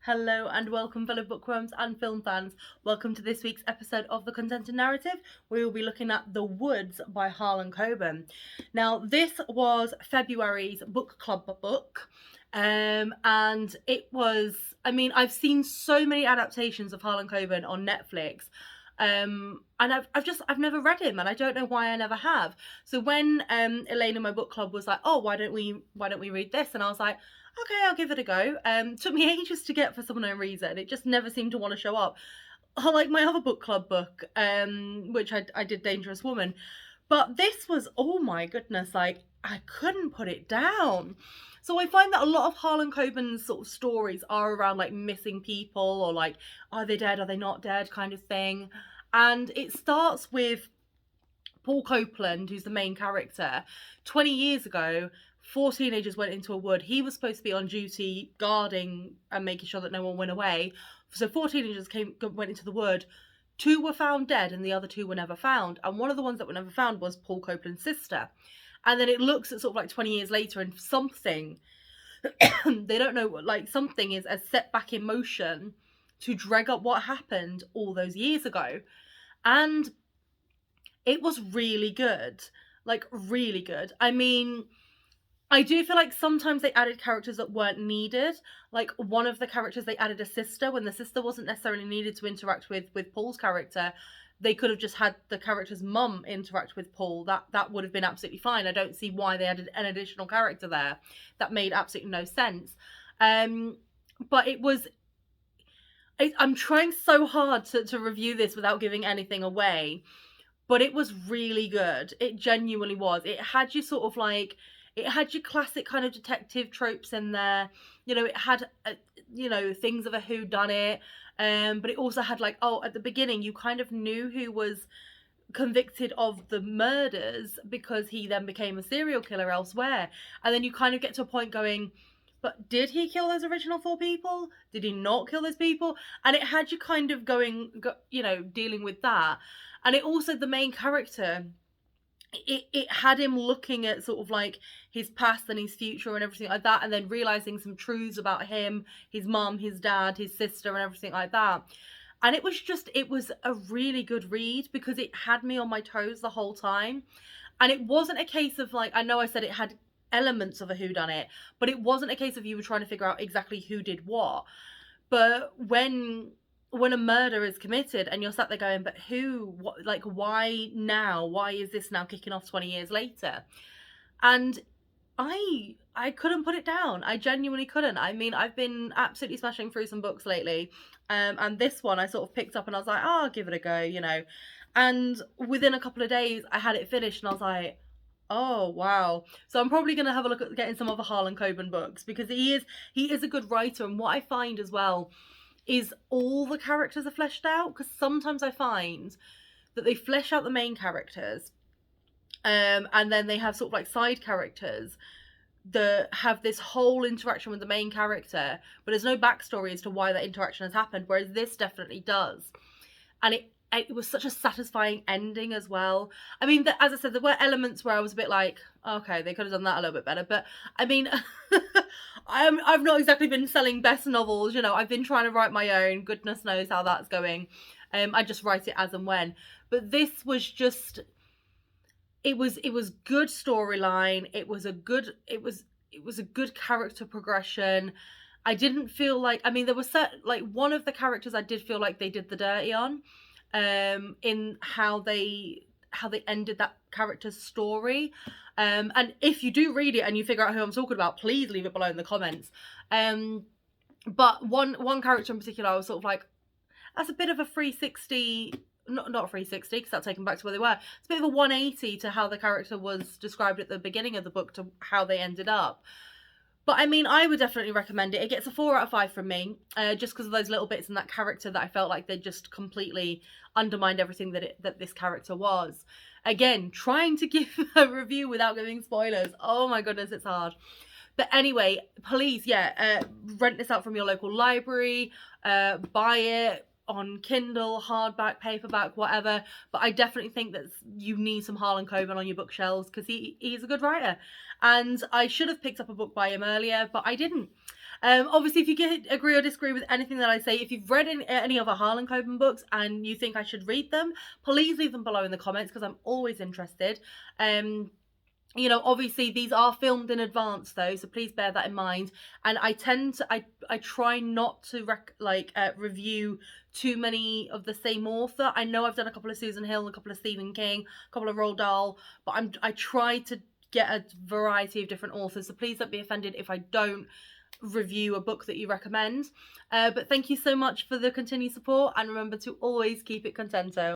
Hello and welcome, fellow bookworms and film fans. Welcome to this week's episode of The Contented Narrative. We will be looking at The Woods by Harlan Coben. Now, this was February's book club book, and it was, I've seen so many adaptations of Harlan Coben on Netflix. And I've never read him, and I don't know why I never have. So when Elena, my book club, was like, "Oh, why don't we read this?" and I was like, okay, I'll give it a go. Took me ages to get for some unknown reason. It just never seemed to want to show up. Like my other book club book, which I did, Dangerous Woman. But this was, oh my goodness, like I couldn't put it down. So I find that a lot of Harlan Coben's sort of stories are around like missing people or like, are they dead, are they not dead kind of thing. And it starts with Paul Copeland, who's the main character. 20 years ago, 4 teenagers went into a wood. He was supposed to be on duty guarding and making sure that no one went away. So 4 teenagers went into the wood. 2 were found dead and the other 2 were never found. And one of the ones that were never found was Paul Copeland's sister. And then it looks at sort of like 20 years later and something, they don't know, like something is set back in motion to drag up what happened all those years ago. And it was really good. Like, really good. I mean, I do feel like sometimes they added characters that weren't needed. Like, one of the characters, they added a sister when the sister wasn't necessarily needed to interact with Paul's character. They could have just had the character's mum interact with Paul. That would have been absolutely fine. I don't see why they added an additional character there. That made absolutely no sense. But it was... I'm trying so hard to review this without giving anything away. But it was really good. It genuinely was. It had you sort of like... It had your classic kind of detective tropes in there. You know, it had, things of a whodunit. But it also had like, at the beginning, you kind of knew who was convicted of the murders because he then became a serial killer elsewhere. And then you kind of get to a point going, but did he kill those original 4 people? Did he not kill those people? And it had you kind of dealing with that. And it also, the main character... It had him looking at sort of like his past and his future and everything like that, and then realizing some truths about him, his mum, his dad, his sister, and everything like that. And it was a really good read because it had me on my toes the whole time. And it wasn't a case of like, I know I said it had elements of a whodunit, but it wasn't a case of you were trying to figure out exactly who did what. But when a murder is committed and you're sat there going, but who, what, like, why now? Why is this now kicking off 20 years later? And I couldn't put it down. I genuinely couldn't. I mean, I've been absolutely smashing through some books lately. And this one I sort of picked up and I was like, I'll give it a go, And within a couple of days I had it finished and I was like, oh wow. So I'm probably going to have a look at getting some other Harlan Coben books because he is a good writer. And what I find as well is all the characters are fleshed out, because sometimes I find that they flesh out the main characters and then they have sort of like side characters that have this whole interaction with the main character, but there's no backstory as to why that interaction has happened, whereas this definitely does. And it was such a satisfying ending as well. I mean, as I said, there were elements where I was a bit like, okay, they could have done that a little bit better. But I mean, I've not exactly been selling best novels. I've been trying to write my own. Goodness knows how that's going. I just write it as and when. But this was just, it was good storyline. It was a good character progression. I didn't feel like, there was one of the characters I did feel like they did the dirty on. In how they ended that character's story. And if you do read it and you figure out who I'm talking about, please leave it below in the comments. But one character in particular, I was sort of like, that's a bit of a 360, not 360, because that's taken back to where they were. It's a bit of a 180 to how the character was described at the beginning of the book to how they ended up. But I mean, I would definitely recommend it. It gets a 4 out of 5 from me, just because of those little bits in that character that I felt like they just completely undermined everything that this character was. Again, trying to give a review without giving spoilers. Oh my goodness, it's hard. But anyway, please, rent this out from your local library, buy it on Kindle, hardback, paperback, whatever. But I definitely think that you need some Harlan Coben on your bookshelves because he's a good writer. And I should have picked up a book by him earlier, but I didn't. Obviously, if you agree or disagree with anything that I say, if you've read any other Harlan Coben books and you think I should read them, please leave them below in the comments because I'm always interested. You know, obviously these are filmed in advance though, so please bear that in mind. And I try not to review too many of the same author. I know I've done a couple of Susan Hill, a couple of Stephen King, a couple of Roald Dahl, but I try to get a variety of different authors, so please don't be offended if I don't review a book that you recommend. But thank you so much for the continued support, and remember to always keep it contento.